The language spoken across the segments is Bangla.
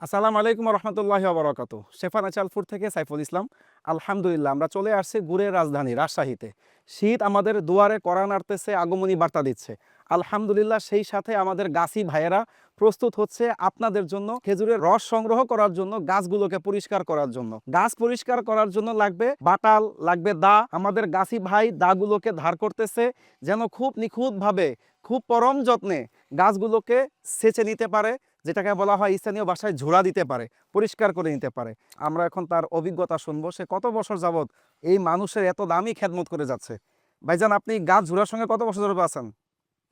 আসসালামু আলাইকুম রহমতুল্লাহি ওয়া বারাকাতুহু। শেফা ন্যাচারাল ফুড থেকে সাইফুল ইসলাম। আলহামদুলিল্লাহ আমরা চলে আসছি গুড়ের রাজধানী রাজশাহীতে। শীত আমাদের দুয়ারে কড়া নাড়তেছে, আগমনী বার্তা দিচ্ছে। আলহামদুলিল্লাহ সেই সাথে আমাদের গাছি ভাইয়েরা প্রস্তুত হচ্ছে আপনাদের জন্য খেজুরের রস সংগ্রহ করার জন্য, গাছগুলোকে পরিষ্কার করার জন্য। গাছ পরিষ্কার করার জন্য লাগবে বাটাল, লাগবে দা। আমাদের গাছি ভাই দাগুলোকে ধার করতেছে যেন খুব নিখুঁতভাবে, খুব পরম যত্নে গাছগুলোকে সেচে নিতে পারে, যেটাকে বলা হয় স্থানীয় ভাষায় ঝোড়া দিতে পারে, পরিষ্কার করে নিতে পারে। আমরা এখন তার অভিজ্ঞতা শুনবো, সে কত বছর যাবত এই মানুষের এত দামি খেদমত করে যাচ্ছে। ভাইজান, আপনি গাছ ঝোড়ার সঙ্গে কত বছর ধরে আছেন?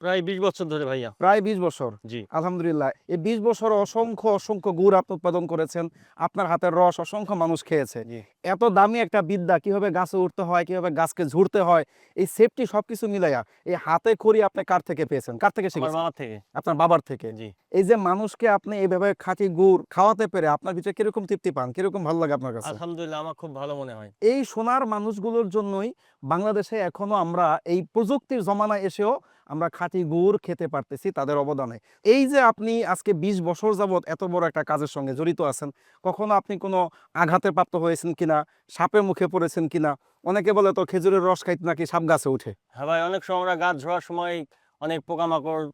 প্রায় ২০ বছর ধরে ভাইয়া। প্রায় ২০ বছর। জি। আলহামদুলিল্লাহ, এই ২০ বছর অসংখ্য অসংখ্য গুড় আপনি উৎপাদন করেছেন। আপনার হাতের রস অসংখ্য মানুষ খেয়েছে। জি। এত দামি একটা বিদ্যা, কিভাবে গাছে উঠতে হয়, কিভাবে গাছকে ঝুড়তে হয়, এই সেফটি সবকিছু মিলাইয়া এই হাতে খড়ি আপনি কার থেকে পেয়েছেন, কার থেকে আমার শিখেছেন? বাবা থেকে। আপনার বাবার থেকে। জি। এই যে মানুষকে আপনি এইভাবে খাঁটি গুড় খাওয়াতে পেরে আপনার ভিতরে কিরকম তৃপ্তি পান, কিরকম ভালো লাগে আপনার কাছে? আলহামদুলিল্লাহ আমার খুব ভালো মনে হয়। এই সোনার মানুষগুলোর জন্যই বাংলাদেশে এখনো আমরা এই প্রযুক্তির জমানায় এসেও আমরা খাঁটি গুড় খেতে পারতেছি তাদের অবদানে। এই যে আপনি আজকে ২০ বছর যাবৎ এত বড় একটা কাজের সঙ্গে জড়িত আছেন, কখনো আপনি কোনো আঘাতে প্রাপ্ত হয়েছেন কিনা, সাপের মুখে পড়েছেন কিনা? অনেকে বলে তো খেজুরের রস খাইতে নাকি সাপ গাছে ওঠে। হ্যাঁ ভাই, অনেক সময় আমরা গাছ ঝোড়ার সময় অনেক পোকামাকড়,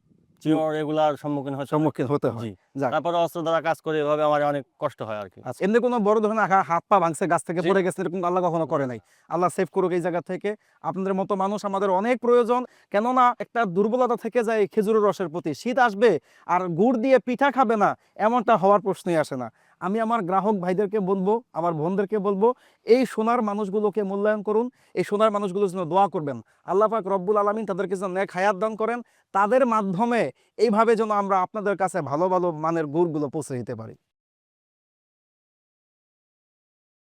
চিঁড় এগুলার সম্মুখীন হতে হয়। সম্মুখীন হতে হয়। জি। যাক, তারপরে অস্ত্র দ্বারা কাজ করে এভাবে আমার অনেক কষ্ট হয় আরকি। আচ্ছা, এমনি কোনো বড় ধরনের হাত পা ভাঙছে, গাছ থেকে জি। পড়ে গেছে, এরকম আল্লাহ কখনো করে নাই? আল্লাহ সেভ করুক এই জায়গা থেকে। আপনাদের মতো মানুষ আমাদের অনেক প্রয়োজন। কেননা একটা দুর্বলতা থেকে যায় এই খেজুরের রসের প্রতি। শীত আসবে আর গুড় দিয়ে পিঠা খাবে না, এমনটা হওয়ার প্রশ্নই আসে না। আমি আমার গ্রাহক ভাইদেরকে বলবো, আমার বোনদেরকে বলবো, এই সোনার মানুষগুলোকে মূল্যায়ন করুন, এই সোনার মানুষগুলোর জন্য দোয়া করবেন। আল্লাহ পাক রব্বুল আলামিন তাদেরকে যেন নেক হায়াত দান করেন। তাদের মাধ্যমে এইভাবে যেন আমরা আপনাদের কাছে ভালো ভালো মানের গুড়গুলো পৌঁছে দিতে পারি।